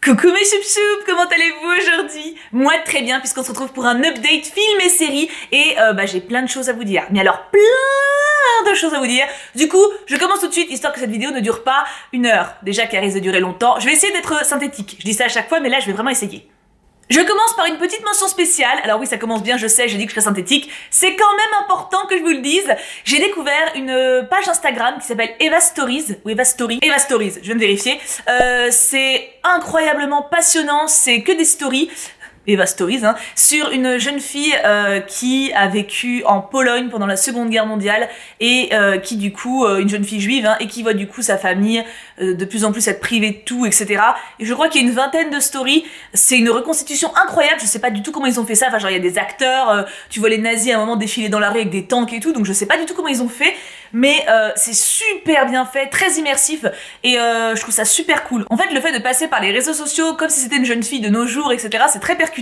Coucou mes choup-choup, comment allez-vous aujourd'hui? Moi très bien puisqu'on se retrouve pour un update film et série et j'ai plein de choses à vous dire. Mais alors plein de choses à vous dire. Du coup, je commence tout de suite histoire que cette vidéo ne dure pas 1 heure. Déjà qu'elle risque de durer longtemps. Je vais essayer d'être synthétique. Je dis ça à chaque fois mais là je vais vraiment essayer. Je commence par une petite mention spéciale. Alors oui, ça commence bien, je sais, j'ai dit que je serais synthétique. C'est quand même important que je vous le dise. J'ai découvert une page Instagram qui s'appelle Eva Stories, ou Eva Story. Eva Stories, je viens de vérifier. C'est incroyablement passionnant, c'est que des stories. Eva Stories, sur une jeune fille qui a vécu en Pologne pendant la Seconde Guerre mondiale et qui du coup, une jeune fille juive, et qui voit du coup sa famille de plus en plus être privée de tout, etc. Et je crois qu'il y a une vingtaine de stories. C'est une reconstitution incroyable, je sais pas du tout comment ils ont fait ça, enfin genre il y a des acteurs, tu vois les nazis à un moment défiler dans la rue avec des tanks et tout, donc je sais pas du tout comment ils ont fait, mais c'est super bien fait, très immersif, et je trouve ça super cool. En fait, le fait de passer par les réseaux sociaux comme si c'était une jeune fille de nos jours, etc., c'est très percutant,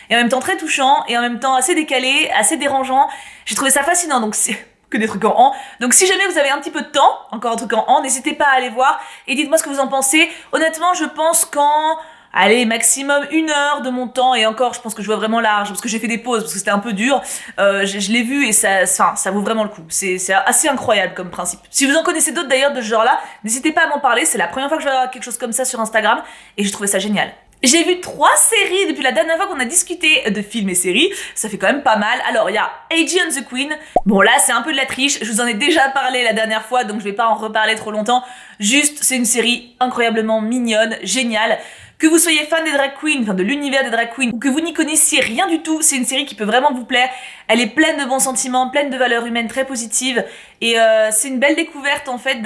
et en même temps très touchant, et en même temps assez décalé, assez dérangeant. J'ai trouvé ça fascinant, donc c'est que des trucs en an. Donc si jamais vous avez un petit peu de temps, encore un truc en an, n'hésitez pas à aller voir, et dites-moi ce que vous en pensez. Honnêtement, je pense qu'en... allez, maximum 1 heure de mon temps, et encore, je pense que je vois vraiment large, parce que j'ai fait des pauses, parce que c'était un peu dur, je l'ai vu, et ça vaut vraiment le coup. C'est assez incroyable comme principe. Si vous en connaissez d'autres d'ailleurs de ce genre-là, n'hésitez pas à m'en parler, c'est la première fois que je vois quelque chose comme ça sur Instagram, et j'ai trouvé ça génial. J'ai vu 3 séries depuis la dernière fois qu'on a discuté de films et séries, ça fait quand même pas mal. Alors il y a A.G. and the Queen, bon là c'est un peu de la triche, je vous en ai déjà parlé la dernière fois donc je vais pas en reparler trop longtemps, juste c'est une série incroyablement mignonne, géniale. Que vous soyez fan des drag queens, enfin de l'univers des drag queens, ou que vous n'y connaissiez rien du tout, c'est une série qui peut vraiment vous plaire. Elle est pleine de bons sentiments, pleine de valeurs humaines très positives, et c'est une belle découverte en fait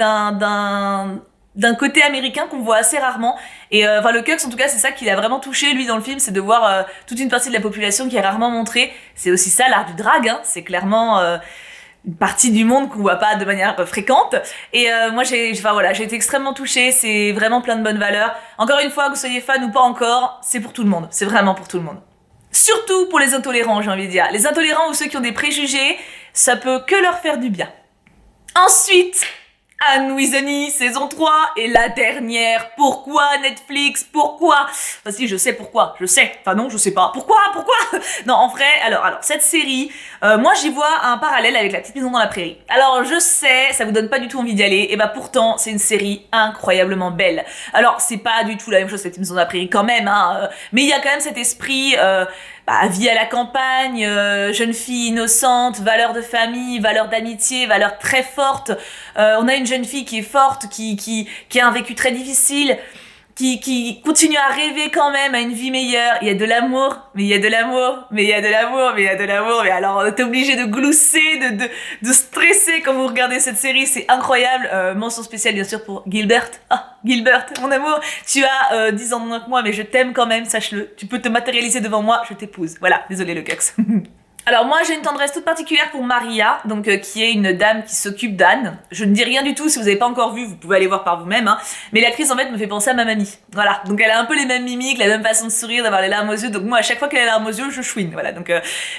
d'un côté américain qu'on voit assez rarement, et le Cux en tout cas c'est ça qui l'a vraiment touché lui dans le film, c'est de voir toute une partie de la population qui est rarement montrée. C'est aussi ça l'art du drag, c'est clairement une partie du monde qu'on voit pas de manière fréquente, et moi j'ai été extrêmement touchée, c'est vraiment plein de bonnes valeurs. Encore une fois, que vous soyez fan ou pas encore, c'est pour tout le monde, c'est vraiment pour tout le monde. Surtout pour les intolérants, j'ai envie de dire. Les intolérants ou ceux qui ont des préjugés, ça peut que leur faire du bien. Ensuite, Anne with an E, saison 3, et la dernière. Pourquoi Netflix? Pourquoi? Enfin si, je sais pourquoi, je sais. Enfin non, je sais pas. Pourquoi? Non, en vrai, alors, cette série, moi j'y vois un parallèle avec La Petite Maison dans la Prairie. Alors je sais, ça vous donne pas du tout envie d'y aller, et pourtant, c'est une série incroyablement belle. Alors, c'est pas du tout la même chose que La Petite Maison dans la Prairie quand même, mais il y a quand même cet esprit... vie à la campagne, jeune fille innocente, valeurs de famille, valeurs d'amitié, valeurs très fortes. On a une jeune fille qui est forte, qui a un vécu très difficile, qui continue à rêver quand même à une vie meilleure. Il y a de l'amour, mais il y a de l'amour, mais il y a de l'amour, mais il y a de l'amour. Mais alors, t'es obligé de glousser, de stresser quand vous regardez cette série, c'est incroyable. Mention spéciale bien sûr pour Gilbert. Ah, Gilbert, mon amour, tu as 10 ans de moins que moi, mais je t'aime quand même, sache-le. Tu peux te matérialiser devant moi, je t'épouse. Voilà, désolé le Cux. Alors moi j'ai une tendresse toute particulière pour Maria, donc qui est une dame qui s'occupe d'Anne. Je ne dis rien du tout, si vous n'avez pas encore vu, vous pouvez aller voir par vous-même, mais l'actrice en fait me fait penser à ma mamie. Voilà, donc elle a un peu les mêmes mimiques, la même façon de sourire, d'avoir les larmes aux yeux, donc moi à chaque fois qu'elle a les larmes aux yeux, je chouine. Voilà, donc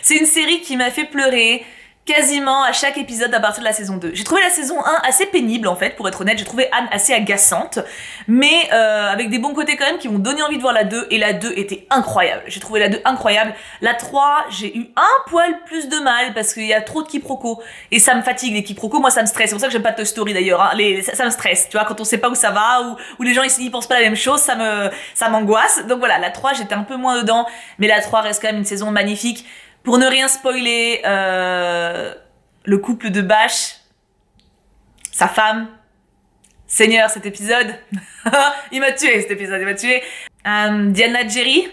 c'est une série qui m'a fait pleurer quasiment à chaque épisode à partir de la saison 2. J'ai trouvé la saison 1 assez pénible en fait, pour être honnête, j'ai trouvé Anne assez agaçante, mais avec des bons côtés quand même qui m'ont donné envie de voir la 2, et la 2 était incroyable. J'ai trouvé la 2 incroyable. La 3, j'ai eu un poil plus de mal parce qu'il y a trop de quiproquos, et ça me fatigue les quiproquos, moi ça me stresse, c'est pour ça que j'aime pas Toy Story d'ailleurs, ça me stresse, tu vois, quand on sait pas où ça va, ou les gens ils pensent pas la même chose, ça m'angoisse. Donc voilà, la 3 j'étais un peu moins dedans, mais la 3 reste quand même une saison magnifique. Pour ne rien spoiler, le couple de Bash, sa femme, Seigneur cet épisode, il m'a tué cet épisode, il m'a tué. Diana Jerry,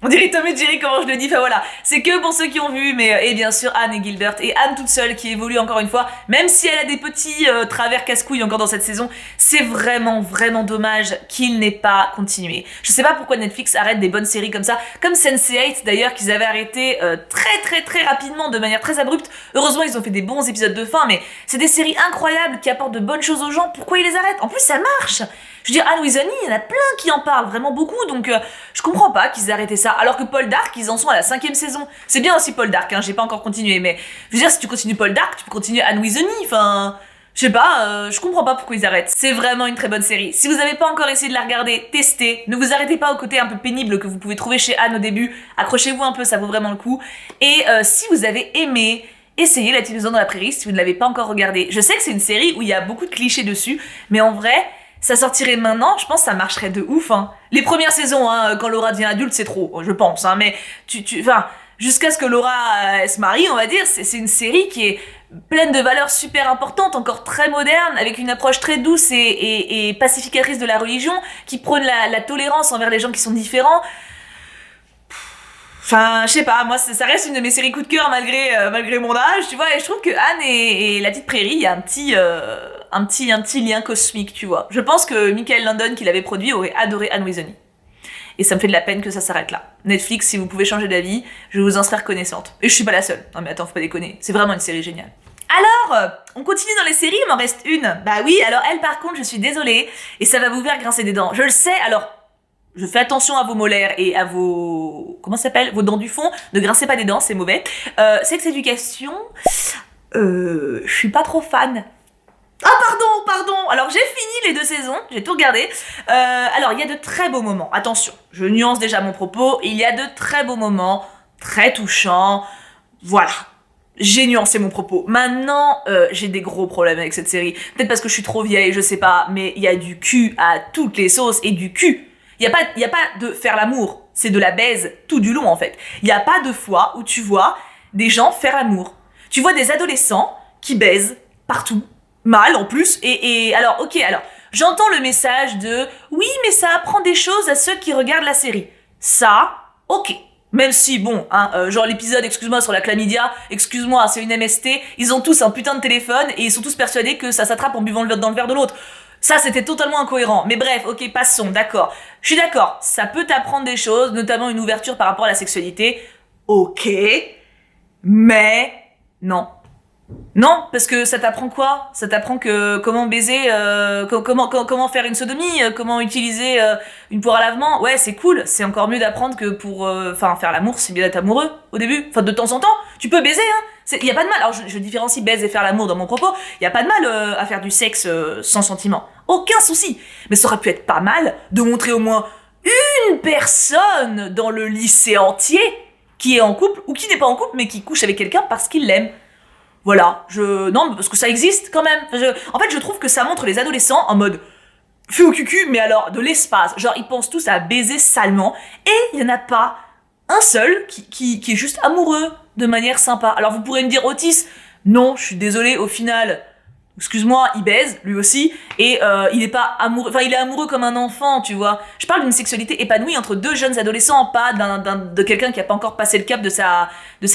on dirait Tom et Jerry comment je le dis, enfin voilà, c'est que pour ceux qui ont vu, mais et bien sûr Anne et Gilbert, et Anne toute seule qui évolue encore une fois, même si elle a des petits travers casse-couilles encore dans cette saison, c'est vraiment dommage qu'il n'ait pas continué. Je sais pas pourquoi Netflix arrête des bonnes séries comme ça, comme Sense8 d'ailleurs qu'ils avaient arrêté très rapidement, de manière très abrupte. Heureusement ils ont fait des bons épisodes de fin, mais c'est des séries incroyables qui apportent de bonnes choses aux gens, pourquoi ils les arrêtent? En plus ça marche. Je veux dire, Anne with an E, il y en a plein qui en parlent, vraiment beaucoup, donc je comprends pas qu'ils aient arrêté ça. Alors que Paul Dark, ils en sont à la 5e saison. C'est bien aussi Paul Dark, j'ai pas encore continué, mais je veux dire, si tu continues Paul Dark, tu peux continuer Anne with an E, enfin... Je sais pas, je comprends pas pourquoi ils arrêtent. C'est vraiment une très bonne série. Si vous avez pas encore essayé de la regarder, testez. Ne vous arrêtez pas au côté un peu pénible que vous pouvez trouver chez Anne au début. Accrochez-vous un peu, ça vaut vraiment le coup. Et si vous avez aimé, essayez La Petite Maison dans la Prairie si vous ne l'avez pas encore regardée. Je sais que c'est une série où il y a beaucoup de clichés dessus, mais en vrai, ça sortirait maintenant, je pense que ça marcherait de ouf. Hein. Les premières saisons, hein, quand Laura devient adulte, c'est trop, je pense. Hein, mais enfin, jusqu'à ce que Laura se marie, on va dire, c'est une série qui est pleine de valeurs super importantes, encore très moderne, avec une approche très douce et pacificatrice de la religion, qui prône la tolérance envers les gens qui sont différents. Enfin, je sais pas, moi ça reste une de mes séries coup de cœur malgré mon âge, tu vois, et je trouve que Anne et La Petite Prairie, il y a un petit lien cosmique, tu vois. Je pense que Michael Landon, qui l'avait produit, aurait adoré Anne with an E. Et ça me fait de la peine que ça s'arrête là. Netflix, si vous pouvez changer d'avis, je vous en serai reconnaissante. Et je suis pas la seule. Non mais attends, faut pas déconner. C'est vraiment une série géniale. Alors, on continue dans les séries, il m'en reste une. Bah oui, alors elle par contre, je suis désolée, et ça va vous faire grincer des dents. Je le sais, alors, je fais attention à vos molaires et à vos... Comment ça s'appelle? Vos dents du fond. Ne grincez pas des dents, c'est mauvais. Sex Education, je suis pas trop fan. Ah pardon. Alors j'ai fini les 2 saisons, j'ai tout regardé. Alors il y a de très beaux moments. Attention, je nuance déjà mon propos. Il y a de très beaux moments, très touchants. Voilà. J'ai nuancé mon propos. Maintenant, j'ai des gros problèmes avec cette série. Peut-être parce que je suis trop vieille, je sais pas. Mais il y a du cul à toutes les sauces et du cul. Il y a pas de faire l'amour. C'est de la baise tout du long en fait. Il y a pas de fois où tu vois des gens faire l'amour. Tu vois des adolescents qui baisent partout. Mal en plus, et alors, ok, alors, j'entends le message de « Oui, mais ça apprend des choses à ceux qui regardent la série. » Ça, ok. Même si, bon, hein, genre l'épisode, excuse-moi, sur la chlamydia, excuse-moi, c'est une MST, ils ont tous un putain de téléphone, et ils sont tous persuadés que ça s'attrape en buvant dans le verre de l'autre. Ça, c'était totalement incohérent. Mais bref, ok, passons, d'accord. Je suis d'accord, ça peut t'apprendre des choses, notamment une ouverture par rapport à la sexualité. Ok, mais non. Non, parce que ça t'apprend quoi? Ça t'apprend que comment baiser, comment faire une sodomie, comment utiliser une poire à lavement. Ouais, c'est cool. C'est encore mieux d'apprendre que pour, faire l'amour, c'est bien d'être amoureux au début. Enfin, de temps en temps, tu peux baiser, hein. Y a pas de mal. Alors, je différencie baise et faire l'amour dans mon propos. Y a pas de mal à faire du sexe sans sentiment. Aucun souci. Mais ça aurait pu être pas mal de montrer au moins une personne dans le lycée entier qui est en couple ou qui n'est pas en couple mais qui couche avec quelqu'un parce qu'il l'aime. Voilà, non, parce que ça existe quand même. En fait, je trouve que ça montre les adolescents en mode feu au cucu, mais alors de l'espace. Genre, ils pensent tous à baiser salement, et il y en a pas un seul qui est juste amoureux de manière sympa. Alors, vous pourrez me dire, Otis, non, je suis désolée, au final, excuse-moi, il baise, lui aussi, et il est pas amoureux, enfin il est amoureux comme un enfant, tu vois. Je parle d'une sexualité épanouie entre 2 jeunes adolescents, pas de quelqu'un qui a pas encore passé le cap de sa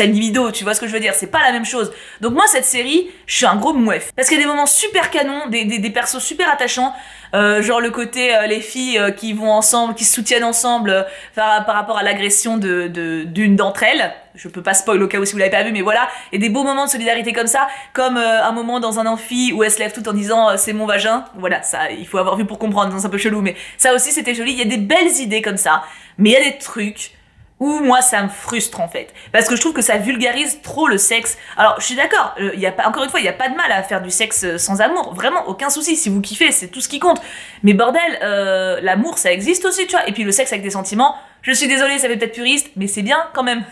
libido, tu vois ce que je veux dire, c'est pas la même chose. Donc moi, cette série, je suis un gros mouef. Parce qu'il y a des moments super canons, des persos super attachants, genre le côté, les filles qui vont ensemble, qui se soutiennent ensemble par rapport à l'agression d'une d'entre elles. Je peux pas spoil au cas où si vous l'avez pas vu, mais voilà. Et des beaux moments de solidarité comme ça, comme un moment dans un amphi où elle se lève toute en disant c'est mon vagin. Voilà, ça, il faut avoir vu pour comprendre, c'est un peu chelou, mais ça aussi c'était joli. Il y a des belles idées comme ça, mais il y a des trucs où moi ça me frustre en fait, parce que je trouve que ça vulgarise trop le sexe. Alors je suis d'accord, encore une fois, il y a pas de mal à faire du sexe sans amour, vraiment aucun souci. Si vous kiffez, c'est tout ce qui compte. Mais bordel, l'amour ça existe aussi, tu vois. Et puis le sexe avec des sentiments. Je suis désolée, ça fait peut-être puriste, mais c'est bien quand même.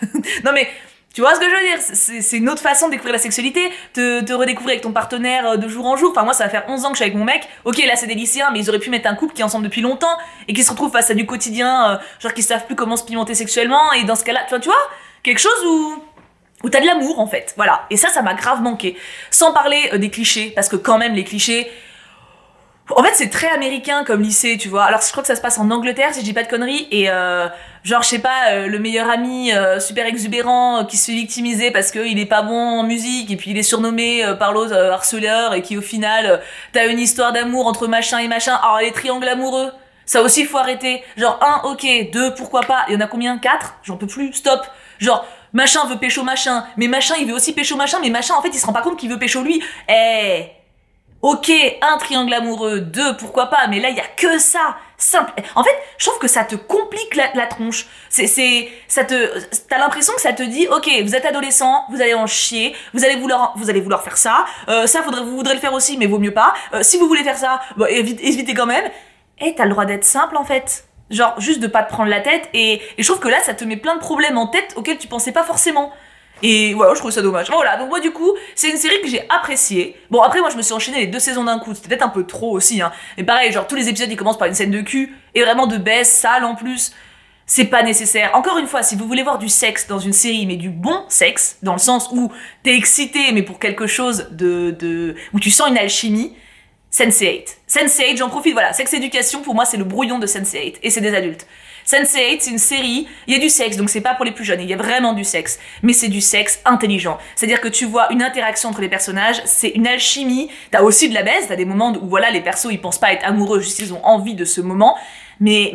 Non mais, tu vois ce que je veux dire? C'est une autre façon de découvrir la sexualité, te redécouvrir avec ton partenaire de jour en jour. Enfin moi ça va faire 11 ans que je suis avec mon mec. Ok, là c'est des lycéens, mais ils auraient pu mettre un couple qui est ensemble depuis longtemps et qui se retrouvent face à du quotidien, genre qui savent plus comment se pimenter sexuellement. Et dans ce cas-là, tu vois, quelque chose où t'as de l'amour en fait. Voilà. Et ça m'a grave manqué. Sans parler des clichés, parce que quand même les clichés... En fait, c'est très américain comme lycée, tu vois. Alors, je crois que ça se passe en Angleterre, si je dis pas de conneries. Et genre, je sais pas, le meilleur ami super exubérant qui se fait victimiser parce qu'il est pas bon en musique et puis il est surnommé par l'autre harceleur et qui au final, t'as une histoire d'amour entre machin et machin. Alors, les triangles amoureux, ça aussi, faut arrêter. Genre, 1, ok, 2, pourquoi pas. Il y en a combien? 4? J'en peux plus, stop. Genre, machin veut pécho machin, mais machin, il veut aussi pécho machin, mais machin, en fait, il se rend pas compte qu'il veut pécho lui. Ok, un triangle amoureux, 2, pourquoi pas, mais là, il y a que ça. simple. En fait, je trouve que ça te complique la tronche. T'as l'impression que ça te dit, ok, vous êtes adolescent, vous allez en chier, vous allez vouloir faire ça, vous voudrez le faire aussi, mais vaut mieux pas. Si vous voulez faire ça, bah, évitez quand même. Et t'as le droit d'être simple, en fait. Genre, juste de pas te prendre la tête, et je trouve que là, ça te met plein de problèmes en tête auxquels tu pensais pas forcément. Et voilà, je trouve ça dommage. Voilà, donc moi du coup, c'est une série que j'ai appréciée. Bon, après moi je me suis enchaîné les 2 saisons d'un coup, c'était peut-être un peu trop aussi, hein. Mais pareil, genre tous les épisodes ils commencent par une scène de cul, et vraiment de baisse, sale en plus. C'est pas nécessaire. Encore une fois, si vous voulez voir du sexe dans une série, mais du bon sexe, dans le sens où t'es excité, mais pour quelque chose où tu sens une alchimie, Sense8. Sense8, j'en profite, voilà. Sex Education, pour moi, c'est le brouillon de Sense8. Et c'est des adultes. Sense8, c'est une série, il y a du sexe, donc c'est pas pour les plus jeunes, il y a vraiment du sexe. Mais c'est du sexe intelligent. C'est-à-dire que tu vois une interaction entre les personnages, c'est une alchimie. T'as aussi de la baisse, t'as des moments où voilà, les persos, ils pensent pas être amoureux, juste ils ont envie de ce moment. Mais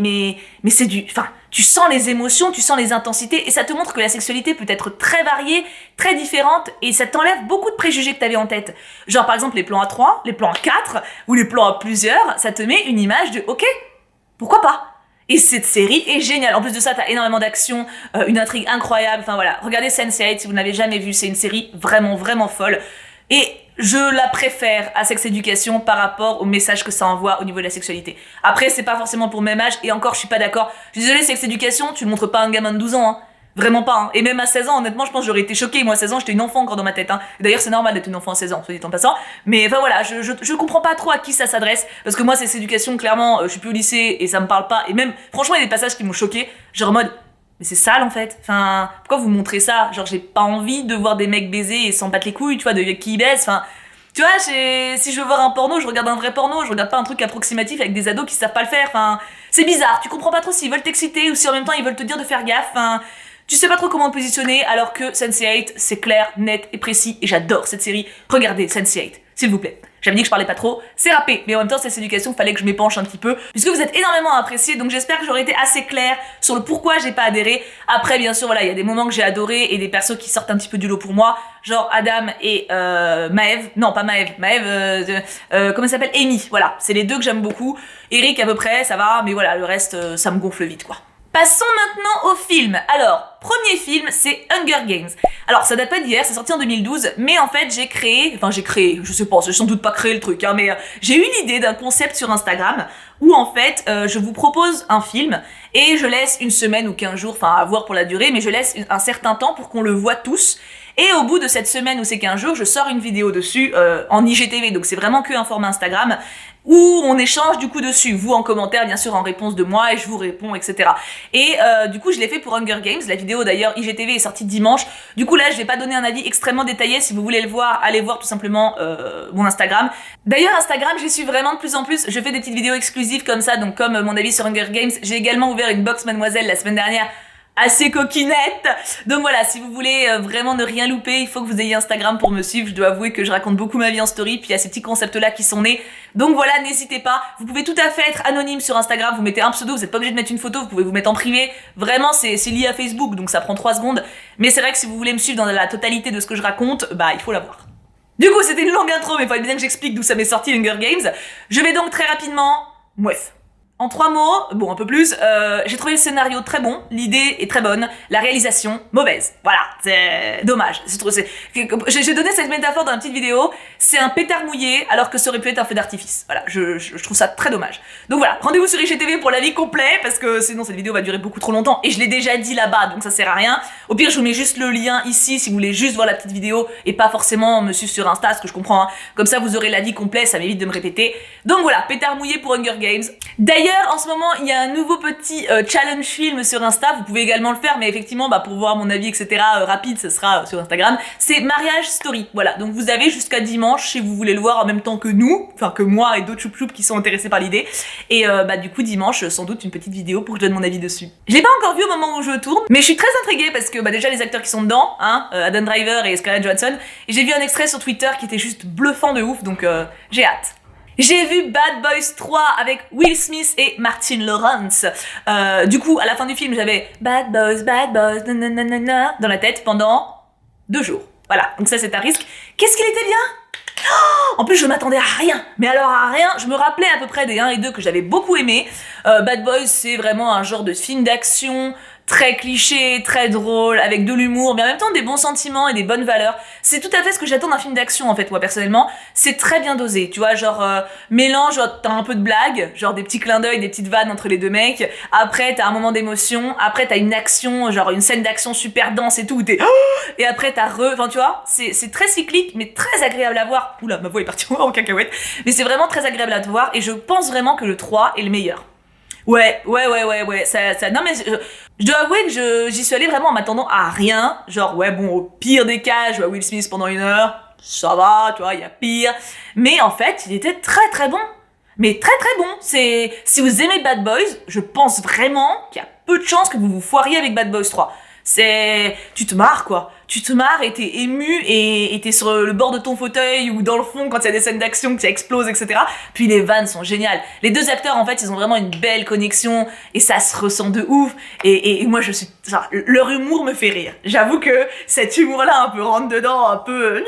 c'est enfin, tu sens les émotions, tu sens les intensités, et ça te montre que la sexualité peut être très variée, très différente, et ça t'enlève beaucoup de préjugés que t'avais en tête. Genre, par exemple, les plans à 3, les plans à 4, ou les plans à plusieurs, ça te met une image de, ok, pourquoi pas? Et cette série est géniale. En plus de ça, t'as énormément d'action, une intrigue incroyable, enfin voilà. Regardez Sense8 si vous n'avez jamais vu, c'est une série vraiment, vraiment folle. Et je la préfère à Sex Education par rapport au message que ça envoie au niveau de la sexualité. Après, c'est pas forcément pour le même âge, et encore, je suis pas d'accord. Je suis désolée, Sex Education, tu le montres pas à un gamin de 12 ans, hein. Vraiment pas, hein. Et même à 16 ans, honnêtement, je pense que j'aurais été choquée. Moi, à 16 ans, j'étais une enfant encore dans ma tête, hein. D'ailleurs, c'est normal d'être une enfant à 16 ans, soit dit en passant. Mais enfin voilà, je comprends pas trop à qui ça s'adresse. Parce que moi, Sex Education, clairement, je suis plus au lycée et ça me parle pas. Et même, franchement, il y a des passages qui m'ont choquée. Genre en mode, mais c'est sale en fait. Enfin, pourquoi vous montrez ça? Genre, j'ai pas envie de voir des mecs baiser et s'en battre les couilles, tu vois, de qui ils baissent. Enfin, tu vois, si je veux voir un porno, je regarde un vrai porno, je regarde pas un truc approximatif avec des ados qui savent pas le faire. Enfin, c'est bizarre. Tu comprends pas trop s'ils veulent t'exciter ou si en même temps ils veulent te dire de faire gaffe. Enfin, tu sais pas trop comment te positionner, alors que Sense8, c'est clair, net et précis, et j'adore cette série. Regardez Sense8, s'il vous plaît. J'avais dit que je parlais pas trop, c'est râpé, mais en même temps, Sex Education, fallait que je m'épanche un petit peu, puisque vous êtes énormément appréciés, donc j'espère que j'aurai été assez claire sur le pourquoi j'ai pas adhéré. Après, bien sûr, voilà, il y a des moments que j'ai adoré, et des persos qui sortent un petit peu du lot pour moi, genre Adam et Maëv, non pas Maëv, comment ça s'appelle, Amy, voilà, c'est les deux que j'aime beaucoup. Eric à peu près, ça va, mais voilà, le reste, ça me gonfle vite, quoi. Passons maintenant au film. Alors, premier film, c'est Hunger Games. Alors, ça date pas d'hier, c'est sorti en 2012, mais en fait, j'ai créé, je sais pas, j'ai sans doute pas créé le truc, hein, mais j'ai eu l'idée d'un concept sur Instagram où en fait, je vous propose un film et je laisse une semaine ou 15 jours, enfin à voir pour la durée, mais je laisse un certain temps pour qu'on le voit tous. Et au bout de cette semaine ou ces 15 jours, je sors une vidéo dessus en IGTV, donc c'est vraiment que un format Instagram, où on échange du coup dessus, vous en commentaire bien sûr en réponse de moi et je vous réponds, etc. Et du coup je l'ai fait pour Hunger Games, la vidéo d'ailleurs IGTV est sortie dimanche, du coup là je vais pas donner un avis extrêmement détaillé, si vous voulez le voir, allez voir tout simplement mon Instagram. D'ailleurs Instagram j'y suis vraiment de plus en plus, je fais des petites vidéos exclusives comme ça, donc comme mon avis sur Hunger Games, j'ai également ouvert une box Mademoiselle la semaine dernière, assez coquinette. Donc voilà, si vous voulez vraiment ne rien louper, il faut que vous ayez Instagram pour me suivre. Je dois avouer que je raconte beaucoup ma vie en story, puis il y a ces petits concepts là qui sont nés. Donc voilà, n'hésitez pas. Vous pouvez tout à fait être anonyme sur Instagram, vous mettez un pseudo, vous n'êtes pas obligé de mettre une photo, vous pouvez vous mettre en privé. Vraiment, c'est lié à Facebook, donc ça prend 3 secondes. Mais c'est vrai que si vous voulez me suivre dans la totalité de ce que je raconte, bah il faut l'avoir. Du coup, c'était une longue intro, mais il fallait bien que j'explique d'où ça m'est sorti Hunger Games. Je vais donc très rapidement... Bref. En 3 mots, bon un peu plus, j'ai trouvé le scénario très bon, l'idée est très bonne, la réalisation mauvaise. Voilà, c'est dommage. J'ai donné cette métaphore dans une petite vidéo, c'est un pétard mouillé alors que ça aurait pu être un feu d'artifice. Voilà, je trouve ça très dommage. Donc voilà, rendez-vous sur IGTV pour l'avis complet, parce que sinon cette vidéo va durer beaucoup trop longtemps, et je l'ai déjà dit là-bas, donc ça sert à rien. Au pire, je vous mets juste le lien ici si vous voulez juste voir la petite vidéo, et pas forcément me suivre sur Insta, ce que je comprends, hein. Comme ça vous aurez l'avis complet, ça m'évite de me répéter. Donc voilà, pétard mouillé pour Hunger Games. D'ailleurs, en ce moment, il y a un nouveau petit challenge film sur Insta, vous pouvez également le faire, mais effectivement, bah, pour voir mon avis, etc., rapide, ce sera sur Instagram. C'est Mariage Story, voilà, donc vous avez jusqu'à dimanche si vous voulez le voir en même temps que nous, enfin que moi et d'autres choup-choup qui sont intéressés par l'idée, et bah du coup, dimanche, sans doute une petite vidéo pour que je donne mon avis dessus. Je l'ai pas encore vu au moment où je tourne, mais je suis très intriguée parce que bah, déjà les acteurs qui sont dedans, hein, Adam Driver et Scarlett Johansson, et j'ai vu un extrait sur Twitter qui était juste bluffant de ouf, donc j'ai hâte. J'ai vu Bad Boys 3 avec Will Smith et Martin Lawrence. Du coup, à la fin du film, j'avais Bad Boys, nanana dans la tête pendant 2 jours. Voilà, donc ça c'est un risque. Qu'est-ce qu'il était bien? En plus, je m'attendais à rien. Mais alors à rien, je me rappelais à peu près des 1 et 2 que j'avais beaucoup aimé. Bad Boys, c'est vraiment un genre de film d'action très cliché, très drôle, avec de l'humour, mais en même temps des bons sentiments et des bonnes valeurs. C'est tout à fait ce que j'attends d'un film d'action, en fait, moi, personnellement. C'est très bien dosé, tu vois, genre, mélange, genre, t'as un peu de blague, genre des petits clins d'œil, des petites vannes entre les deux mecs, après, t'as un moment d'émotion, après, t'as une action, genre une scène d'action super dense et tout, où t'es... Et après, t'as enfin, tu vois, c'est très cyclique, mais très agréable à voir. Oula, ma voix est partie en cacahuète. Mais c'est vraiment très agréable à voir, et je pense vraiment que le 3 est le meilleur. Ouais, non mais je dois avouer que j'y suis allée vraiment en m'attendant à rien. Genre, ouais, bon, au pire des cas, je vois Will Smith pendant 1 heure, ça va, tu vois, il y a pire. Mais en fait, il était très très bon. Mais très très bon. Si vous aimez Bad Boys, je pense vraiment qu'il y a peu de chances que vous vous foiriez avec Bad Boys 3. Tu te marres, quoi. Tu te marres et t'es ému et t'es sur le bord de ton fauteuil ou dans le fond quand il y a des scènes d'action qui explosent, etc. Puis les vannes sont géniales. Les deux acteurs, en fait, ils ont vraiment une belle connexion et ça se ressent de ouf. Et moi, genre, leur humour me fait rire. J'avoue que cet humour-là, un peu rentre dedans, un peu...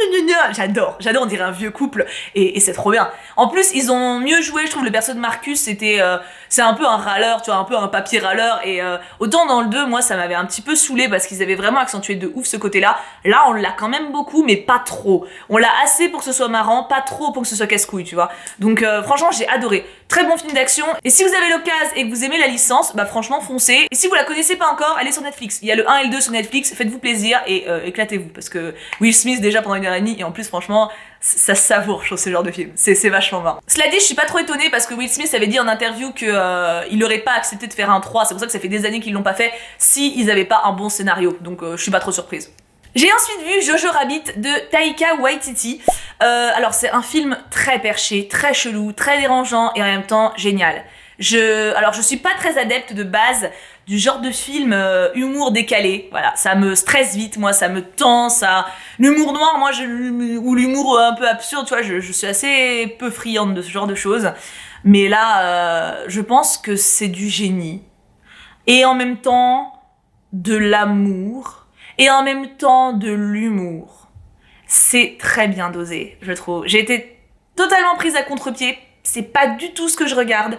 J'adore, on dirait un vieux couple et c'est trop bien. En plus, ils ont mieux joué, je trouve, le perso de Marcus, c'est un peu un râleur, tu vois, un peu un papier râleur. Et autant dans le 2, moi, ça m'avait un petit peu saoulé parce qu'ils avaient vraiment accentué de ouf ce côté-là. Là, on l'a quand même beaucoup, mais pas trop. On l'a assez pour que ce soit marrant, pas trop pour que ce soit casse-couille, tu vois. Donc franchement, j'ai adoré. Très bon film d'action. Et si vous avez l'occasion et que vous aimez la licence, bah franchement, foncez. Et si vous la connaissez pas encore, allez sur Netflix. Il y a le 1 et le 2 sur Netflix, faites-vous plaisir et éclatez-vous. Parce que Will Smith, déjà pendant 1 heure et demie, et en plus, franchement, ça savoure sur ce genre de film. C'est vachement marrant. Cela dit, je suis pas trop étonnée parce que Will Smith avait dit en interview que il aurait pas accepté de faire un 3. C'est pour ça que ça fait des années qu'ils l'ont pas fait si ils avaient pas un bon scénario. Donc je suis pas trop surprise. J'ai ensuite vu Jojo Rabbit de Taika Waititi. Alors c'est un film très perché, très chelou, très dérangeant et en même temps génial. Alors je suis pas très adepte de base du genre de film humour décalé. Voilà, ça me stresse vite, moi, ça me tend, ça... L'humour noir, moi, ou l'humour un peu absurde, tu vois, je suis assez peu friande de ce genre de choses. Mais là, je pense que c'est du génie. Et en même temps, de l'amour. Et en même temps, de l'humour. C'est très bien dosé, je trouve. J'ai été totalement prise à contre-pied. C'est pas du tout ce que je regarde.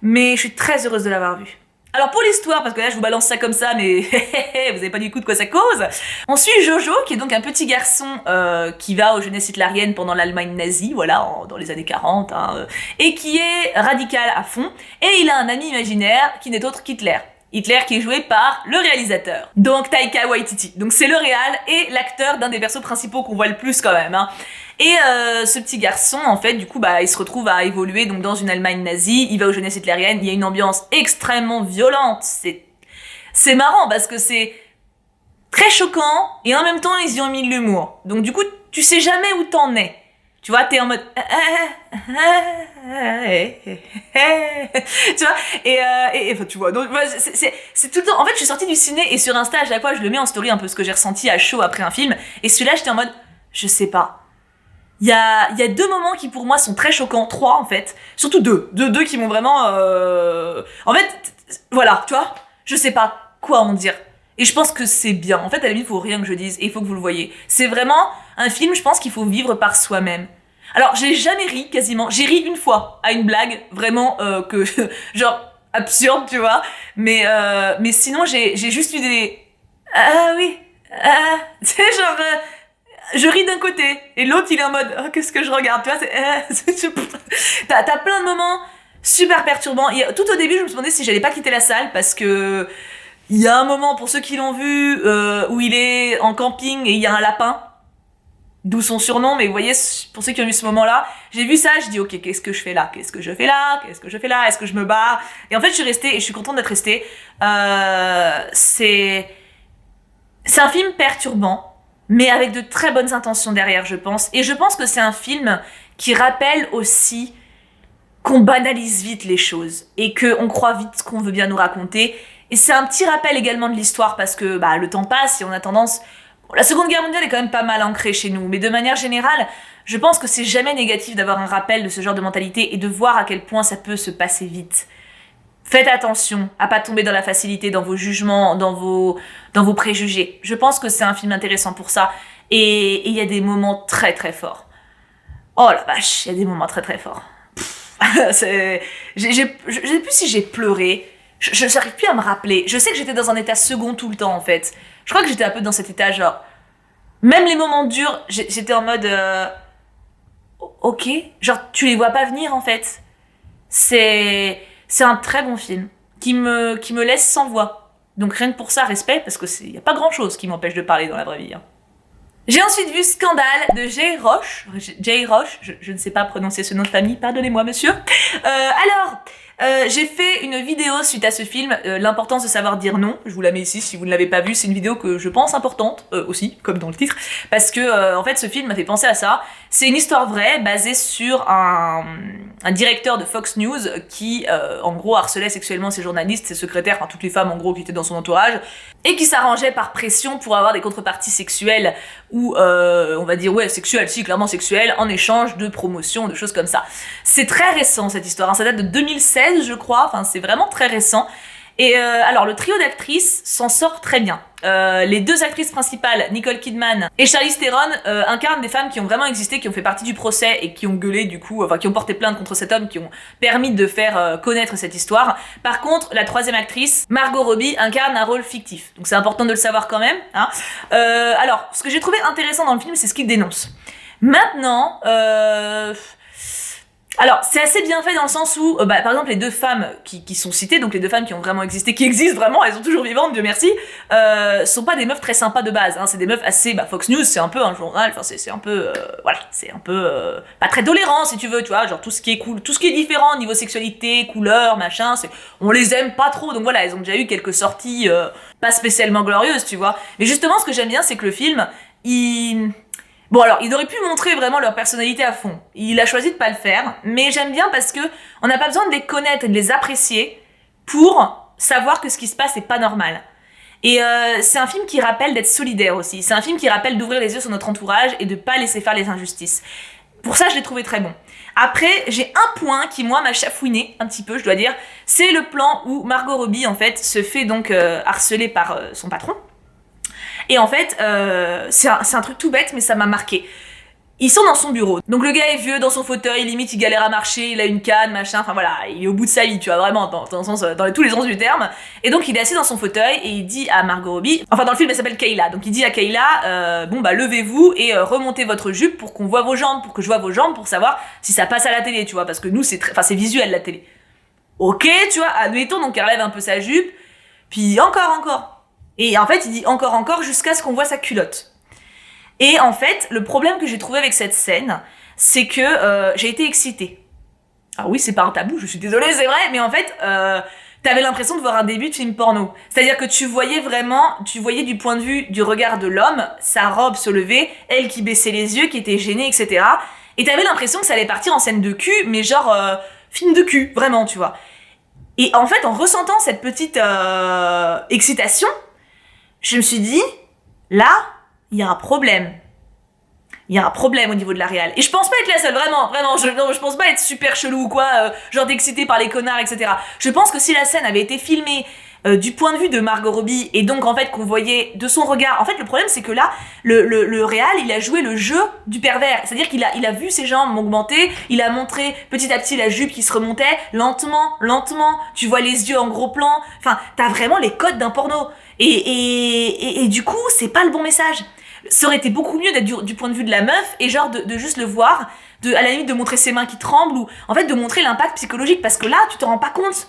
Mais je suis très heureuse de l'avoir vu. Alors pour l'histoire, parce que là je vous balance ça comme ça, mais vous avez pas du coup de quoi ça cause. On suit Jojo, qui est donc un petit garçon qui va aux jeunesses hitlériennes pendant l'Allemagne nazie, voilà, dans les années 40, et qui est radical à fond. Et il a un ami imaginaire qui n'est autre qu'Hitler. Hitler qui est joué par le réalisateur, donc Taika Waititi. Donc c'est le réal et l'acteur d'un des persos principaux qu'on voit le plus quand même. Et ce petit garçon, en fait, du coup, bah, il se retrouve à évoluer donc dans une Allemagne nazie. Il va aux jeunesses hitlériennes. Il y a une ambiance extrêmement violente. C'est marrant parce que c'est très choquant et en même temps ils y ont mis de l'humour. Donc du coup, tu sais jamais où t'en es. Tu vois, t'es en mode... tu vois, et enfin, tu vois, donc c'est tout le temps... En fait, je suis sortie du ciné et sur Insta, à chaque fois, je le mets en story un peu ce que j'ai ressenti à chaud après un film. Et celui-là, j'étais en mode, je sais pas. Il y a 2 moments qui pour moi sont très choquants, 3 en fait. Surtout 2 qui m'ont vraiment... En fait, voilà, tu vois, je sais pas quoi en dire. Et je pense que c'est bien. En fait, à la limite, il faut rien que je dise et il faut que vous le voyez. C'est vraiment un film, je pense qu'il faut vivre par soi-même. Alors, j'ai jamais ri, quasiment. J'ai ri une fois à une blague, vraiment, que genre, absurde, tu vois. Mais sinon, j'ai juste eu des... Ah oui, tu sais, genre... je ris d'un côté, et l'autre, il est en mode, oh, qu'est-ce que je regarde, tu vois, t'as plein de moments super perturbants. Et tout au début, je me suis demandé si j'allais pas quitter la salle, parce que... Il y a un moment, pour ceux qui l'ont vu, où il est en camping et il y a un lapin. D'où son surnom, mais vous voyez, pour ceux qui ont vu ce moment-là, j'ai vu ça, je dis ok, qu'est-ce que je fais là? Qu'est-ce que je fais là? Qu'est-ce que je fais là? Est-ce que je me barre? Et en fait, je suis restée et je suis contente d'être restée. C'est un film perturbant, mais avec de très bonnes intentions derrière, je pense. Et je pense que c'est un film qui rappelle aussi qu'on banalise vite les choses et qu'on croit vite ce qu'on veut bien nous raconter. Et c'est un petit rappel également de l'histoire parce que bah, le temps passe et on a tendance... La Seconde Guerre mondiale est quand même pas mal ancrée chez nous, mais de manière générale, je pense que c'est jamais négatif d'avoir un rappel de ce genre de mentalité et de voir à quel point ça peut se passer vite. Faites attention à pas tomber dans la facilité, dans vos jugements, dans vos préjugés. Je pense que c'est un film intéressant pour ça et il y a des moments très très forts. Oh la vache, il y a des moments très très forts. Je sais plus si j'ai pleuré. Je n'arrive plus à me rappeler. Je sais que j'étais dans un état second tout le temps en fait. Je crois que j'étais un peu dans cet état genre... Même les moments durs, j'étais en mode... ok, genre tu les vois pas venir en fait. C'est un très bon film qui me laisse sans voix. Donc rien que pour ça, respect, parce que y a pas grand chose qui m'empêche de parler dans la vraie vie. Hein. J'ai ensuite vu Scandale de Jay Roche. Je ne sais pas prononcer ce nom de famille, pardonnez-moi monsieur. J'ai fait une vidéo suite à ce film, l'importance de savoir dire non. Je vous la mets ici si vous ne l'avez pas vue. C'est une vidéo que je pense importante aussi, comme dans le titre, parce que en fait ce film m'a fait penser à ça. C'est une histoire vraie basée sur un directeur de Fox News qui en gros harcelait sexuellement ses journalistes, ses secrétaires, enfin toutes les femmes en gros qui étaient dans son entourage, et qui s'arrangeait par pression pour avoir des contreparties sexuelles ou on va dire ouais sexuelles, si clairement sexuelles, en échange de promotions, de choses comme ça. C'est très récent cette histoire, hein. Ça date de 2016 je crois, enfin c'est vraiment très récent. Et alors le trio d'actrices s'en sort très bien. Les deux actrices principales, Nicole Kidman et Charlize Theron, incarnent des femmes qui ont vraiment existé, qui ont fait partie du procès et qui ont gueulé du coup, enfin qui ont porté plainte contre cet homme, qui ont permis de faire connaître cette histoire. Par contre, la troisième actrice, Margot Robbie, incarne un rôle fictif. Donc c'est important de le savoir quand même. Hein. Alors, ce que j'ai trouvé intéressant dans le film, c'est ce qu'il dénonce. Maintenant, alors, c'est assez bien fait dans le sens où, par exemple, les deux femmes qui sont citées, donc les deux femmes qui ont vraiment existé, qui existent vraiment, elles sont toujours vivantes, Dieu merci, sont pas des meufs très sympas de base, hein, c'est des meufs assez, Fox News, c'est un peu un journal, enfin, c'est un peu, voilà, c'est un peu, pas très tolérant, si tu veux, tu vois, genre tout ce qui est cool, tout ce qui est différent, niveau sexualité, couleur, machin, on les aime pas trop, donc voilà, elles ont déjà eu quelques sorties, pas spécialement glorieuses, tu vois. Mais justement, ce que j'aime bien, c'est que le film, Bon alors, il aurait pu montrer vraiment leur personnalité à fond. Il a choisi de pas le faire, mais j'aime bien parce que on n'a pas besoin de les connaître et de les apprécier pour savoir que ce qui se passe est pas normal. Et c'est un film qui rappelle d'être solidaire aussi. C'est un film qui rappelle d'ouvrir les yeux sur notre entourage et de pas laisser faire les injustices. Pour ça, je l'ai trouvé très bon. Après, j'ai un point qui, moi, m'a chafouiné un petit peu, je dois dire. C'est le plan où Margot Robbie, en fait, se fait donc harceler par son patron. Et en fait, c'est un truc tout bête, mais ça m'a marqué. Ils sont dans son bureau. Donc le gars est vieux, dans son fauteuil, limite il galère à marcher, il a une canne, machin, enfin voilà, il est au bout de sa vie, tu vois, vraiment, dans tous les sens du terme. Et donc il est assis dans son fauteuil et il dit à Margot Robbie, enfin dans le film elle s'appelle Kayla, donc il dit à Kayla, levez-vous et remontez votre jupe pour qu'on voit vos jambes, pour que je vois vos jambes, pour savoir si ça passe à la télé, tu vois, parce que nous c'est visuel la télé. Ok, tu vois, admettons, donc elle relève un peu sa jupe, puis encore. Et en fait, il dit encore jusqu'à ce qu'on voit sa culotte. Et en fait, le problème que j'ai trouvé avec cette scène, c'est que j'ai été excitée. Ah oui, c'est pas un tabou, je suis désolée, c'est vrai, mais en fait, t'avais l'impression de voir un début de film porno. C'est-à-dire que tu voyais du point de vue du regard de l'homme, sa robe se lever, elle qui baissait les yeux, qui était gênée, etc. Et t'avais l'impression que ça allait partir en scène de cul, mais genre film de cul, vraiment, tu vois. Et en fait, en ressentant cette petite excitation, je me suis dit, là, il y a un problème. Il y a un problème au niveau de la réal. Et je pense pas être la seule, vraiment, je pense pas être super chelou ou quoi, genre d'excité par les connards, etc. Je pense que si la scène avait été filmée du point de vue de Margot Robbie, et donc en fait qu'on voyait de son regard, en fait le problème c'est que là, le réal, il a joué le jeu du pervers. C'est-à-dire qu'il a vu ses jambes augmenter, il a montré petit à petit la jupe qui se remontait, lentement, tu vois les yeux en gros plan, enfin, t'as vraiment les codes d'un porno. Et du coup, c'est pas le bon message. Ça aurait été beaucoup mieux d'être du point de vue de la meuf et genre de juste le voir, à la limite de montrer ses mains qui tremblent ou en fait de montrer l'impact psychologique parce que là, tu te rends pas compte.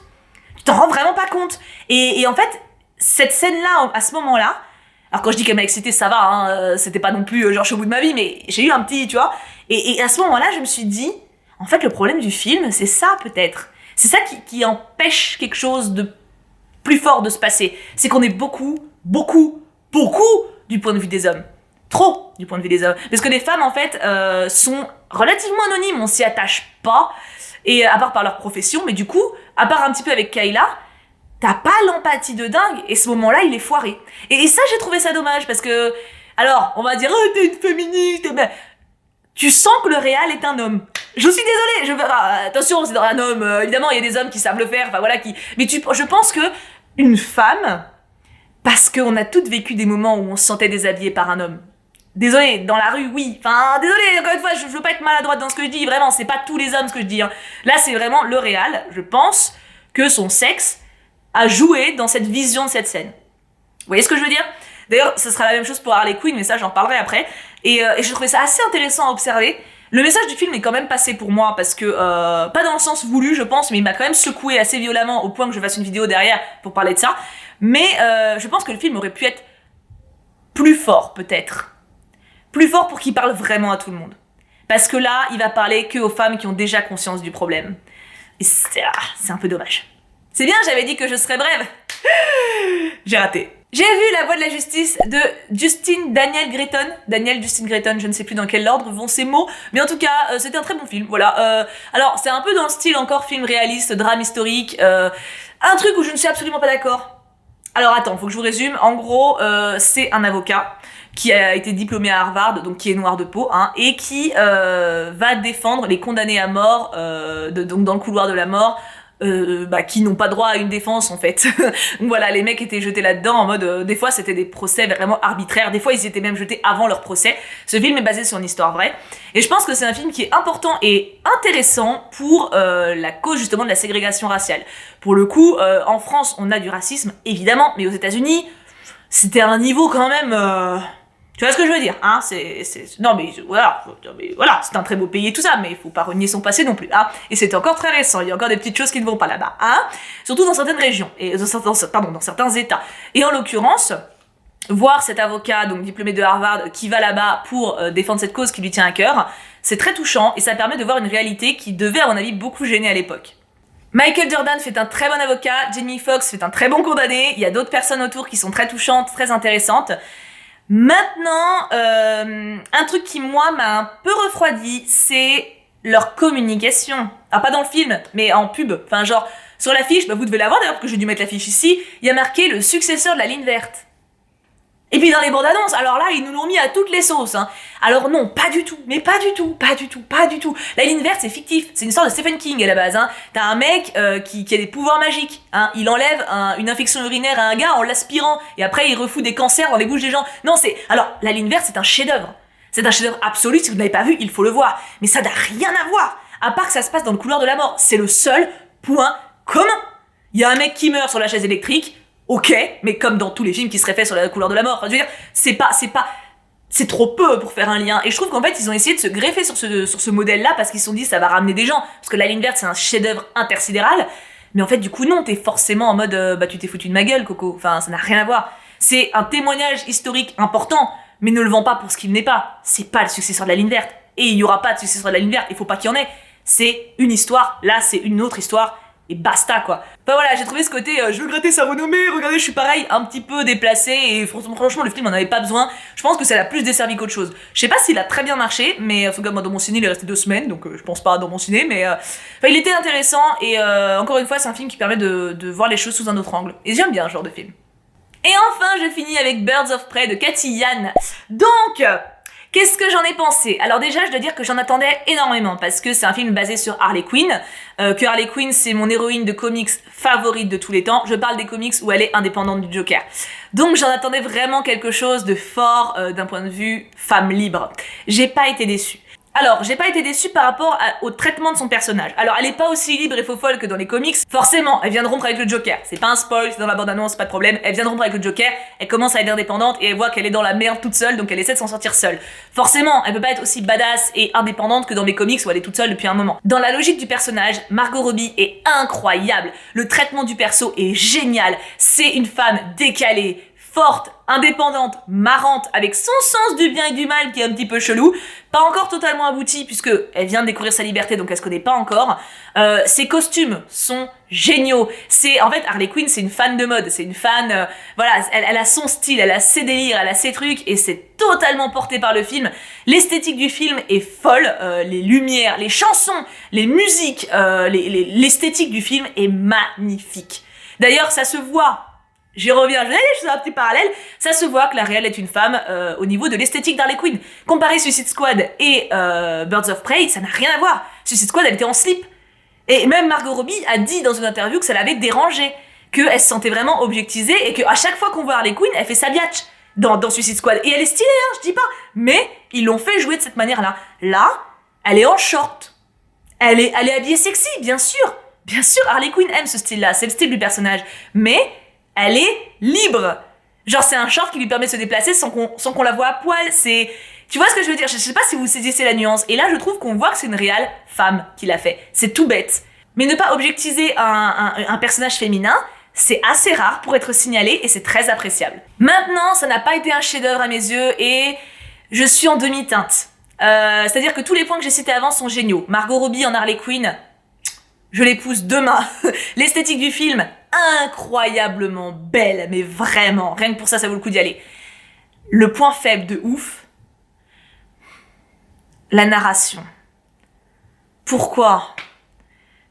Tu t'en rends vraiment pas compte. Et en fait, cette scène-là, à ce moment-là, alors quand je dis qu'elle m'a excitée, ça va, hein, c'était pas non plus genre je suis au bout de ma vie, mais j'ai eu un petit, tu vois. Et à ce moment-là, je me suis dit, en fait, le problème du film, c'est ça peut-être. C'est ça qui empêche quelque chose de plus fort de se passer. C'est qu'on est beaucoup du point de vue des hommes. Trop du point de vue des hommes. Parce que les femmes, en fait, sont relativement anonymes, on s'y attache pas, et à part par leur profession, mais du coup, à part un petit peu avec Kayla, t'as pas l'empathie de dingue, et ce moment-là, il est foiré. Et ça, j'ai trouvé ça dommage, parce que, alors, on va dire, oh, t'es une féministe, mais tu sens que le réal est un homme. Je suis désolée, attention, c'est un homme, évidemment, il y a des hommes qui savent le faire, enfin voilà, mais je pense que une femme, parce qu'on a toutes vécu des moments où on se sentait déshabillé par un homme, Désolé, dans la rue, oui. Enfin, désolé, encore une fois, je veux pas être maladroite dans ce que je dis, vraiment, c'est pas tous les hommes ce que je dis. Hein. Là, c'est vraiment le réal, je pense que son sexe a joué dans cette vision de cette scène. Vous voyez ce que je veux dire? D'ailleurs, ce sera la même chose pour Harley Quinn, mais ça, j'en parlerai après. Et je trouvais ça assez intéressant à observer. Le message du film est quand même passé pour moi, parce que, pas dans le sens voulu, je pense, mais il m'a quand même secoué assez violemment, au point que je fasse une vidéo derrière pour parler de ça. Mais je pense que le film aurait pu être plus fort, peut-être. Plus fort pour qu'il parle vraiment à tout le monde. Parce que là, il va parler que aux femmes qui ont déjà conscience du problème. Et c'est un peu dommage. C'est bien, j'avais dit que je serais brève. J'ai raté. J'ai vu La Voix de la Justice de Daniel Justin Gretton, je ne sais plus dans quel ordre vont ces mots, mais en tout cas, c'était un très bon film, voilà. Alors, c'est un peu dans le style encore film réaliste, drame historique, un truc où je ne suis absolument pas d'accord. Alors attends, faut que je vous résume. En gros, c'est un avocat qui a été diplômé à Harvard, donc qui est noir de peau, hein, et qui va défendre les condamnés à mort, donc dans le couloir de la mort, qui n'ont pas droit à une défense en fait. Donc voilà, les mecs étaient jetés là-dedans en mode, des fois c'était des procès vraiment arbitraires, des fois ils étaient même jetés avant leur procès. Ce film est basé sur une histoire vraie, et je pense que c'est un film qui est important et intéressant pour la cause justement de la ségrégation raciale. Pour le coup, en France on a du racisme évidemment, mais aux États-Unis c'était un niveau quand même... Tu vois ce que je veux dire, hein? Non mais voilà, c'est un très beau pays et tout ça, mais il faut pas renier son passé non plus, hein? Et c'est encore très récent, il y a encore des petites choses qui ne vont pas là-bas, hein? Surtout dans certaines régions, et dans certains États. Et en l'occurrence, voir cet avocat, donc diplômé de Harvard, qui va là-bas pour défendre cette cause qui lui tient à cœur, c'est très touchant, et ça permet de voir une réalité qui devait, à mon avis, beaucoup gêner à l'époque. Michael Jordan fait un très bon avocat, Jamie Foxx fait un très bon condamné, il y a d'autres personnes autour qui sont très touchantes, très intéressantes. Maintenant, un truc qui, moi, m'a un peu refroidi, c'est leur communication. Ah, pas dans le film, mais en pub. Enfin, genre, sur l'affiche, vous devez la voir d'ailleurs, parce que j'ai dû mettre l'affiche ici, il y a marqué le successeur de la ligne verte. Et puis dans les bandes annonces, alors là, ils nous l'ont mis à toutes les sauces, hein. Alors non, pas du tout, mais pas du tout. La ligne verte, c'est fictif, c'est une histoire de Stephen King à la base, hein. T'as un mec qui a des pouvoirs magiques, hein. Il enlève une infection urinaire à un gars en l'aspirant, et après il refout des cancers dans les bouches des gens. Non, alors, la ligne verte, c'est un chef-d'œuvre. C'est un chef-d'œuvre absolu, si vous ne l'avez pas vu, il faut le voir. Mais ça n'a rien à voir, à part que ça se passe dans le couloir de la mort. C'est le seul point commun. Il y a un mec qui meurt sur la chaise électrique, ok, mais comme dans tous les films qui seraient faits sur la couleur de la mort. Enfin, je veux dire, c'est trop peu pour faire un lien. Et je trouve qu'en fait, ils ont essayé de se greffer sur ce modèle-là parce qu'ils se sont dit ça va ramener des gens. Parce que la ligne verte, c'est un chef-d'œuvre intersidéral. Mais en fait, du coup, non, t'es forcément en mode tu t'es foutu de ma gueule, Coco. Enfin, ça n'a rien à voir. C'est un témoignage historique important, mais ne le vends pas pour ce qu'il n'est pas. C'est pas le successeur de la ligne verte. Et il y aura pas de successeur de la ligne verte. Il faut pas qu'il y en ait. C'est une histoire. Là, c'est une autre histoire. Et basta quoi. Enfin voilà, j'ai trouvé ce côté je veux gratter sa renommée, regardez je suis pareil, un petit peu déplacé et franchement le film en avait pas besoin. Je pense que ça l'a plus desservi qu'autre chose. Je sais pas s'il a très bien marché, mais en tout cas moi dans mon ciné il est resté 2 semaines, donc je pense pas dans mon ciné, mais il était intéressant et encore une fois c'est un film qui permet de voir les choses sous un autre angle. Et j'aime bien ce genre de film. Et enfin je finis avec Birds of Prey de Cathy Yan. Donc... qu'est-ce que j'en ai pensé? Alors déjà, je dois dire que j'en attendais énormément parce que c'est un film basé sur Harley Quinn, que Harley Quinn c'est mon héroïne de comics favorite de tous les temps. Je parle des comics où elle est indépendante du Joker. Donc j'en attendais vraiment quelque chose de fort d'un point de vue femme libre. J'ai pas été déçue. Alors, j'ai pas été déçue par rapport au traitement de son personnage. Alors, elle est pas aussi libre et faux-folle que dans les comics. Forcément, elle vient de rompre avec le Joker. C'est pas un spoil, c'est dans la bande-annonce, pas de problème. Elle vient de rompre avec le Joker, elle commence à être indépendante et elle voit qu'elle est dans la merde toute seule, donc elle essaie de s'en sortir seule. Forcément, elle peut pas être aussi badass et indépendante que dans mes comics où elle est toute seule depuis un moment. Dans la logique du personnage, Margot Robbie est incroyable. Le traitement du perso est génial. C'est une femme décalée, forte, indépendante, marrante, avec son sens du bien et du mal qui est un petit peu chelou, pas encore totalement abouti puisque elle vient de découvrir sa liberté donc elle se connaît pas encore. Ses costumes sont géniaux. En fait Harley Quinn c'est une fan de mode, c'est une fan, voilà, elle a son style, elle a ses délires, elle a ses trucs et c'est totalement porté par le film. L'esthétique du film est folle, les lumières, les chansons, les musiques, l'esthétique du film est magnifique. D'ailleurs ça se voit. J'y reviens, je fais un petit parallèle, ça se voit que la réelle est une femme au niveau de l'esthétique d'Harley Quinn. Comparé Suicide Squad et Birds of Prey, ça n'a rien à voir. Suicide Squad, elle était en slip. Et même Margot Robbie a dit dans une interview que ça l'avait dérangée, qu'elle se sentait vraiment objectisée et qu'à chaque fois qu'on voit Harley Quinn, elle fait sa biatch. dans Suicide Squad. Et elle est stylée, hein, je dis pas. Mais ils l'ont fait jouer de cette manière-là. Là, elle est en short. Elle est habillée sexy, bien sûr. Bien sûr, Harley Quinn aime ce style-là. C'est le style du personnage. Mais elle est libre. Genre, c'est un short qui lui permet de se déplacer sans qu'on la voie à poil. C'est... Tu vois ce que je veux dire? Je sais pas si vous saisissez la nuance. Et là, je trouve qu'on voit que c'est une réelle femme qui l'a fait. C'est tout bête. Mais ne pas objectiver un personnage féminin, c'est assez rare pour être signalé et c'est très appréciable. Maintenant, ça n'a pas été un chef-d'œuvre à mes yeux et je suis en demi-teinte. C'est-à-dire que tous les points que j'ai cités avant sont géniaux. Margot Robbie en Harley Quinn, je l'épouse demain. L'esthétique du film, incroyablement belle, mais vraiment, rien que pour ça, ça vaut le coup d'y aller. Le point faible de ouf, la narration. Pourquoi ?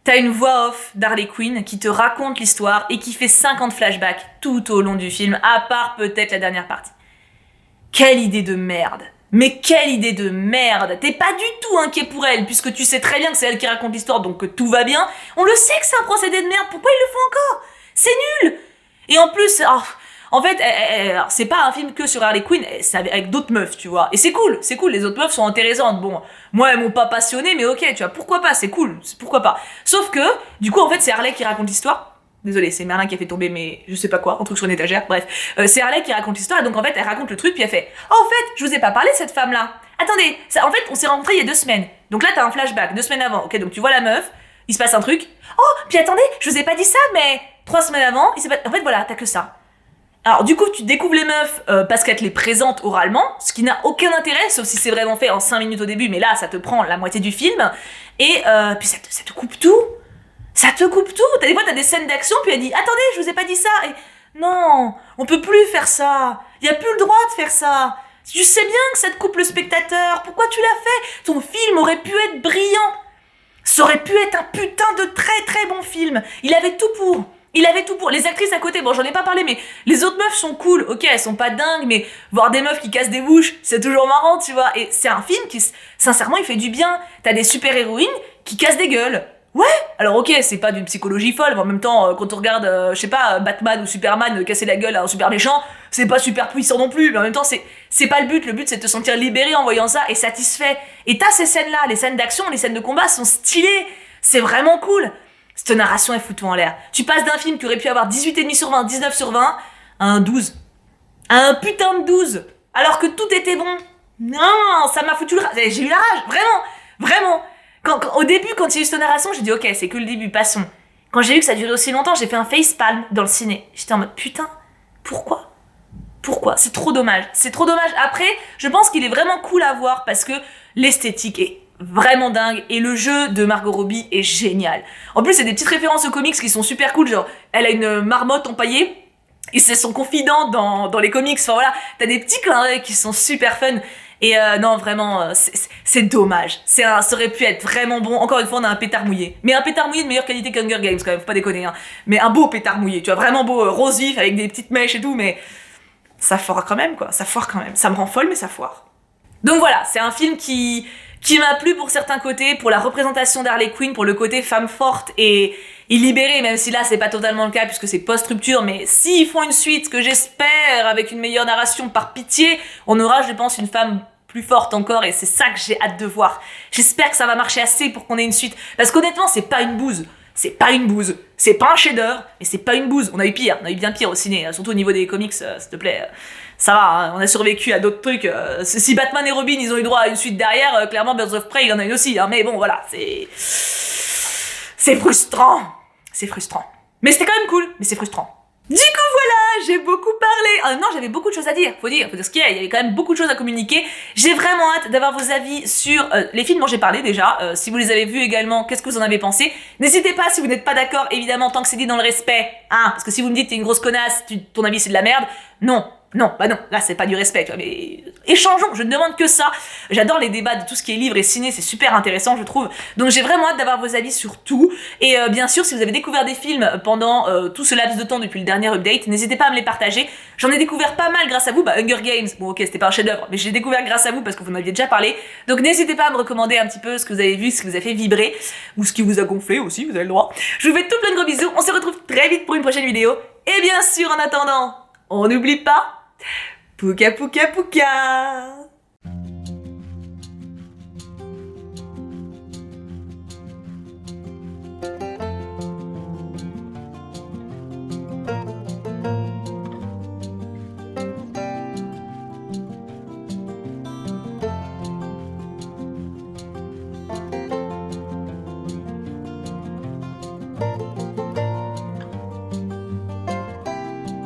T'as une voix off d'Harley Quinn qui te raconte l'histoire et qui fait 50 flashbacks tout au long du film, à part peut-être la dernière partie. Quelle idée de merde! Mais quelle idée de merde! T'es pas du tout inquiet pour elle, puisque tu sais très bien que c'est elle qui raconte l'histoire, donc que tout va bien. On le sait que c'est un procédé de merde, pourquoi ils le font encore? C'est nul! Et en plus, en fait, c'est pas un film que sur Harley Quinn, c'est avec d'autres meufs, tu vois. Et c'est cool, les autres meufs sont intéressantes. Bon, moi, elles m'ont pas passionné, mais ok, tu vois, pourquoi pas, c'est cool, pourquoi pas. Sauf que, du coup, en fait, c'est Harley qui raconte l'histoire. Désolée, c'est Merlin qui a fait tomber, mais je sais pas quoi, un truc sur une étagère, bref. C'est Harley qui raconte l'histoire, et donc en fait, elle raconte le truc, puis elle fait « Oh, en fait, je vous ai pas parlé de cette femme-là. Attendez, en fait, on s'est rencontrés il y a 2 semaines. Donc là, t'as un flashback, 2 semaines avant. Ok, donc tu vois la meuf, il se passe un truc. Oh, puis attendez, je vous ai pas dit ça, mais 3 semaines avant, il s'est passé... En fait, voilà, t'as que ça. Alors du coup, tu découvres les meufs parce qu'elles te les présentent oralement, ce qui n'a aucun intérêt, sauf si c'est vraiment fait en 5 minutes au début, mais là, ça te prend la moitié du film. Et puis ça te coupe tout. Ça te coupe tout. Des fois, t'as des scènes d'action, puis elle dit « Attendez, je vous ai pas dit ça !» Et non, on peut plus faire ça. Il y a plus le droit de faire ça. Tu sais bien que ça te coupe le spectateur. Pourquoi tu l'as fait? Ton film aurait pu être brillant. Ça aurait pu être un putain de très très bon film. Il avait tout pour. Il avait tout pour. Les actrices à côté, bon, j'en ai pas parlé, mais les autres meufs sont cool. Ok, elles sont pas dingues, mais voir des meufs qui cassent des bouches, c'est toujours marrant, tu vois. Et c'est un film qui, sincèrement, il fait du bien. T'as des super-héroïnes qui cassent des gueules. Ouais, alors ok, c'est pas d'une psychologie folle, mais en même temps, quand on regarde, je sais pas, Batman ou Superman casser la gueule à un super méchant, c'est pas super puissant non plus, mais en même temps, c'est pas le but c'est de te sentir libéré en voyant ça et satisfait. Et t'as ces scènes-là, les scènes d'action, les scènes de combat sont stylées, c'est vraiment cool. Cette narration est foutu en l'air. Tu passes d'un film qui aurait pu avoir 18,5 sur 20, 19 sur 20, à un 12. À un putain de 12, alors que tout était bon. Non, ça m'a foutu le rage, j'ai eu la rage, vraiment. Au début, quand il y a eu cette narration, j'ai dit ok, c'est que le début, passons. Quand j'ai vu que ça durait aussi longtemps, j'ai fait un facepalm dans le ciné. J'étais en mode putain, pourquoi? C'est trop dommage. Après, je pense qu'il est vraiment cool à voir parce que l'esthétique est vraiment dingue et le jeu de Margot Robbie est génial. En plus, c'est des petites références aux comics qui sont super cool, genre elle a une marmotte empaillée et c'est son confident dans les comics. Enfin voilà, t'as des petits clins d'œil qui sont super fun. Et non, vraiment, c'est dommage. Ça aurait pu être vraiment bon. Encore une fois, on a un pétard mouillé. Mais un pétard mouillé de meilleure qualité qu'Hunger Games, quand même, faut pas déconner. Hein. Mais un beau pétard mouillé, tu vois, vraiment beau, rose vif, avec des petites mèches et tout, mais ça foire quand même, quoi. Ça foire quand même. Ça me rend folle, mais ça foire. Donc voilà, c'est un film qui m'a plu pour certains côtés, pour la représentation d'Harley Quinn, pour le côté femme forte et libérée, même si là, c'est pas totalement le cas, puisque c'est post-rupture, mais s'ils font une suite, que j'espère, avec une meilleure narration, par pitié, on aura, je pense, une femme plus forte encore, et c'est ça que j'ai hâte de voir. J'espère que ça va marcher assez pour qu'on ait une suite, parce qu'honnêtement, c'est pas une bouse. C'est pas un chef-d'œuvre, mais c'est pas une bouse. On a eu pire, on a eu bien pire au ciné, surtout au niveau des comics, s'il te plaît. Ça va, hein, on a survécu à d'autres trucs. Si Batman et Robin, ils ont eu droit à une suite derrière, clairement, Birds of Prey, il en a une aussi. Hein, mais bon, voilà, c'est frustrant. C'est frustrant. Mais c'était quand même cool, mais c'est frustrant. Du coup, voilà, j'ai beaucoup parlé. Non, j'avais beaucoup de choses à dire. Faut dire ce qu'il y a. Il y avait quand même beaucoup de choses à communiquer. J'ai vraiment hâte d'avoir vos avis sur les films dont j'ai parlé déjà. Si vous les avez vus également, qu'est-ce que vous en avez pensé? N'hésitez pas si vous n'êtes pas d'accord, évidemment, tant que c'est dit dans le respect. Hein, parce que si vous me dites t'es une grosse connasse, ton avis c'est de la merde. Non, là c'est pas du respect, tu vois, mais échangeons, je ne demande que ça. J'adore les débats de tout ce qui est livre et ciné, c'est super intéressant je trouve. Donc j'ai vraiment hâte d'avoir vos avis sur tout. Et bien sûr, si vous avez découvert des films pendant tout ce laps de temps depuis le dernier update, n'hésitez pas à me les partager. J'en ai découvert pas mal grâce à vous, Hunger Games, bon ok c'était pas un chef d'œuvre, mais j'ai découvert grâce à vous parce que vous m'aviez déjà parlé. Donc n'hésitez pas à me recommander un petit peu ce que vous avez vu, ce qui vous a fait vibrer, ou ce qui vous a gonflé aussi, vous avez le droit. Je vous fais tout plein de gros bisous, on se retrouve très vite pour une prochaine vidéo. Et bien sûr en attendant, on n'oublie pas, Pouka pouka pouka.